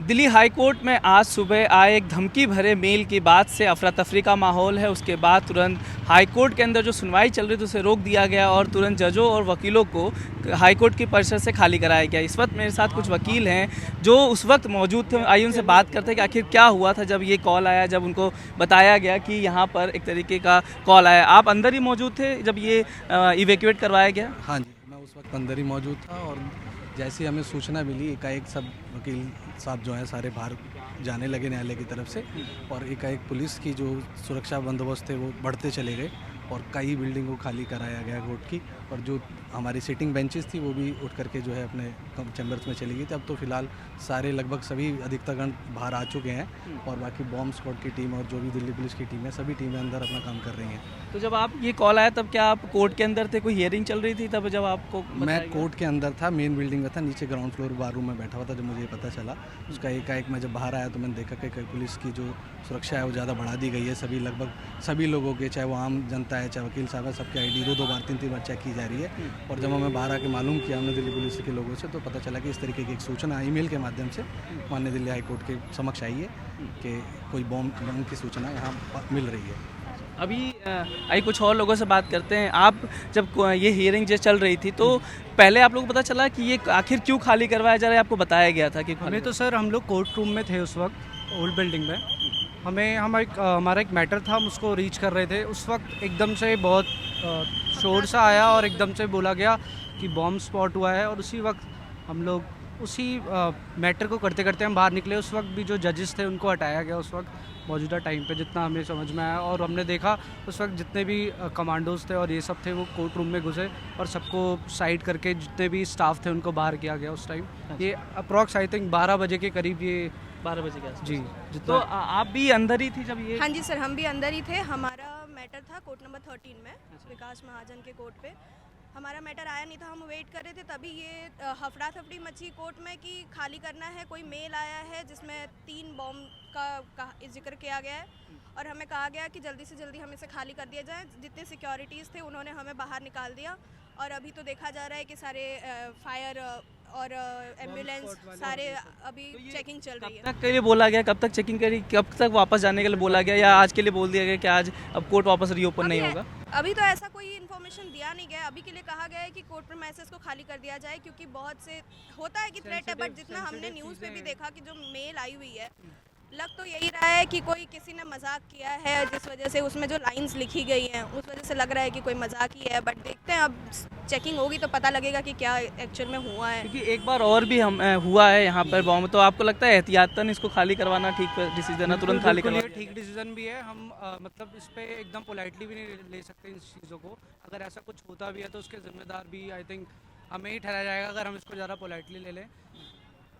Delhi high court में आज सुबह आए एक धमकी भरे मेल के बाद से अफरा तफरी का माहौल है। उसके बाद तुरंत हाई कोर्ट के अंदर जो सुनवाई चल रही थी उसे रोक दिया गया और तुरंत जजों और वकीलों को हाई कोर्ट की परिसर से खाली कराया गया। इस वक्त मेरे साथ कुछ वकील हैं जो उस वक्त मौजूद थे। आइए उनसे बात करते हैं कि आखिर क्या हुआ था जब ये कॉल आया, जब उनको बताया गया कि यहाँ पर एक तरीके का कॉल आया। आप अंदर ही मौजूद थे जब ये इवैक्यूएट करवाया गया? हाँ जी, मैं उस वक्त अंदर ही मौजूद था और जैसे ही हमें सूचना मिली एकाएक सब वकील साहब जो हैं सारे बाहर जाने लगे न्यायालय की तरफ से और एकाएक पुलिस की जो सुरक्षा बंदोबस्त थे वो बढ़ते चले गए और कई बिल्डिंग को खाली कराया गया कोर्ट की और जो हमारी सिटिंग बेंचेस थी वो भी उठ करके जो है अपने चैम्बर्स में चली गई थी। अब तो फिलहाल सारे लगभग सभी अधिकतरगण बाहर आ चुके हैं और बाकी बॉम्ब स्क्वाड की टीम और जो भी दिल्ली पुलिस की टीम है सभी टीमें अंदर अपना काम कर रही हैं। तो जब आप ये कॉल आया तब क्या आप कोर्ट के अंदर थे? कोई हियरिंग चल रही थी तब जब आपको? मैं कोर्ट के अंदर था, मेन बिल्डिंग में था, नीचे ग्राउंड फ्लोर बार रूम में बैठा हुआ था। जब मुझे पता चला उसका एकाएक मैं जब बाहर आया तो मैंने देखा कि पुलिस की जो सुरक्षा है वो ज़्यादा बढ़ा दी गई है। सभी लगभग सभी लोगों के, चाहे वो आम जनता है चाहे वकील साहब है, सबके ID दो बार तीन बार चेक की जा रही है। और जब हमें बाहर आके मालूम किया हमने दिल्ली पुलिस के लोगों से तो पता चला कि इस तरीके की एक सूचना ईमेल के माध्यम से माननीय दिल्ली हाई कोर्ट के समक्ष आई है कि कोई बॉम्ब की सूचना यहाँ मिल रही है। अभी आई कुछ और लोगों से बात करते हैं। आप जब ये हियरिंग जो चल रही थी तो पहले आप लोगों को पता चला कि ये आखिर क्यों खाली करवाया जा रहा है? आपको बताया गया था कि हमें तो सर हम लोग कोर्ट रूम में थे उस वक्त ओल्ड बिल्डिंग में। हमारा एक मैटर था, हम उसको रीच कर रहे थे। उस वक्त एकदम से बहुत शोर सा आया और एकदम से बोला गया कि बॉम्ब स्पॉट हुआ है और उसी वक्त हम लोग उसी मैटर को करते करते हम बाहर निकले। उस वक्त भी जो जजेस थे उनको हटाया गया उस वक्त मौजूदा टाइम पे, जितना हमें समझ में आया। और हमने देखा उस वक्त जितने भी कमांडोज थे और ये सब थे वो कोर्ट रूम में घुसे और सबको साइड करके जितने भी स्टाफ थे उनको बाहर किया गया उस टाइम। ये अप्रॉक्स आई थिंक 12 बजे के करीब, ये 12 बजे के आसपास। जी जितना तो आप भी अंदर ही थी जब ये? हाँ जी सर, हम भी अंदर ही थे। हमारा मैटर था कोर्ट नंबर 13 में, विकास महाजन के कोर्ट पे। हमारा मैटर आया नहीं था, हम वेट कर रहे थे। तभी ये हफड़ा तफड़ी मची कोर्ट में कि खाली करना है। कोई मेल आया है जिसमें 3 बॉम्ब का जिक्र किया गया है और हमें कहा गया कि जल्दी से जल्दी हम इसे खाली कर दिया जाए। जितने सिक्योरिटीज़ थे उन्होंने हमें बाहर निकाल दिया और अभी तो देखा जा रहा है कि सारे फायर और एम्बुलेंस सारे अभी चेकिंग चल रही है। कब तक के लिए बोला गया? कब तक चेकिंग करी? कब तक वापस जाने के लिए बोला गया या आज के लिए बोल दिया गया कि आज अब कोर्ट वापस रीओपन नहीं होगा? अभी तो ऐसा कोई इन्फॉर्मेशन दिया नहीं गया। अभी के लिए कहा गया है कि कोर्ट प्रीमाइसेस को खाली कर दिया जाए क्योंकि बहुत से होता है कि थ्रेट है, बट जितना हमने न्यूज़ पे भी देखा कि जो मेल आई हुई है लग तो यही रहा है कि कोई किसी ने मजाक किया है, जिस वजह से उसमें जो लाइंस लिखी गई हैं उस वजह से लग रहा है कि कोई मजाक ही है। बट देखते हैं, अब चेकिंग होगी तो पता लगेगा कि क्या एक्चुअल में हुआ है। क्योंकि एक बार और भी हम हुआ है यहाँ पर बॉम्ब, तो आपको लगता है एहतियातन इसको खाली करवाना ठीक डिसीजन है? तुरंत खाली करवाना ठीक डिसीजन भी है। हम मतलब इस पे एकदम पोलाइटली भी नहीं ले सकते इन चीज़ों को। अगर ऐसा कुछ होता भी है तो उसके जिम्मेदार भी आई थिंक हमें ही ठहराया जाएगा अगर हम इसको ज़्यादा पोलाइटली ले लें।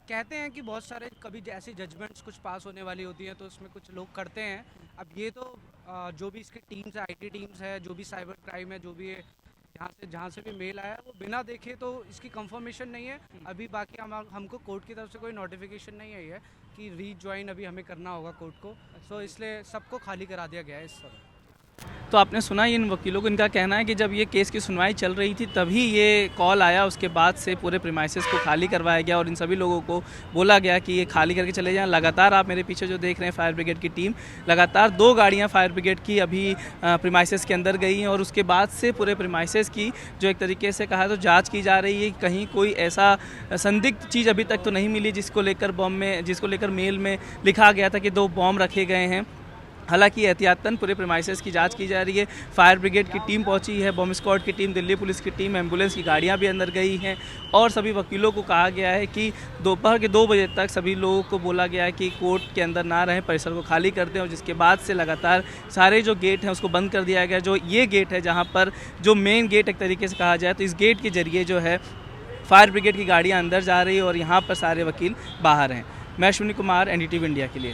कहते हैं कि बहुत सारे कभी ऐसी जजमेंट्स कुछ पास होने वाली होती हैं तो उसमें कुछ लोग करते हैं। अब ये तो जो भी इसकी टीम्स है, IT टीम्स है, जो भी साइबर क्राइम है, जो भी जहाँ से भी मेल आया वो बिना देखे तो इसकी कंफर्मेशन नहीं है अभी। बाकी हमको कोर्ट की तरफ से कोई नोटिफिकेशन नहीं आई है कि रीज्वाइन अभी हमें करना होगा कोर्ट को। तो इसलिए सबको खाली करा दिया गया है इस समय। तो आपने सुना इन वकीलों को, इनका कहना है कि जब ये केस की सुनवाई चल रही थी तभी ये कॉल आया, उसके बाद से पूरे प्रीमाइसेस को खाली करवाया गया और इन सभी लोगों को बोला गया कि ये खाली करके चले जाएं। लगातार आप मेरे पीछे जो देख रहे हैं फायर ब्रिगेड की टीम, लगातार 2 गाड़ियां फायर ब्रिगेड की अभी प्रीमाइसेस के अंदर गई हैं और उसके बाद से पूरे प्रीमाइसेस की जो एक तरीके से कहा तो जाँच की जा रही है। कहीं कोई ऐसा संदिग्ध चीज़ अभी तक तो नहीं मिली जिसको लेकर मेल में लिखा गया था कि 2 बॉम्ब रखे गए हैं। हालांकि एहतियातन पूरे प्रीमाइसेस की जांच की जा रही है। फायर ब्रिगेड की टीम पहुंची है, बॉम्ब स्क्वाड की टीम, दिल्ली पुलिस की टीम, एम्बुलेंस की गाड़ियां भी अंदर गई हैं और सभी वकीलों को कहा गया है कि दोपहर के 2 बजे तक सभी लोगों को बोला गया है कि कोर्ट के अंदर ना रहें, परिसर को खाली कर दें। और जिसके बाद से लगातार सारे जो गेट हैं उसको बंद कर दिया गया। जो ये गेट है जहाँ पर जो मेन गेट एक तरीके से कहा जाए तो इस गेट के जरिए जो है फायर ब्रिगेड की गाड़ियाँ अंदर जा रही है और यहाँ पर सारे वकील बाहर हैं। मैं अश्विनी कुमार, NDTV इंडिया के लिए।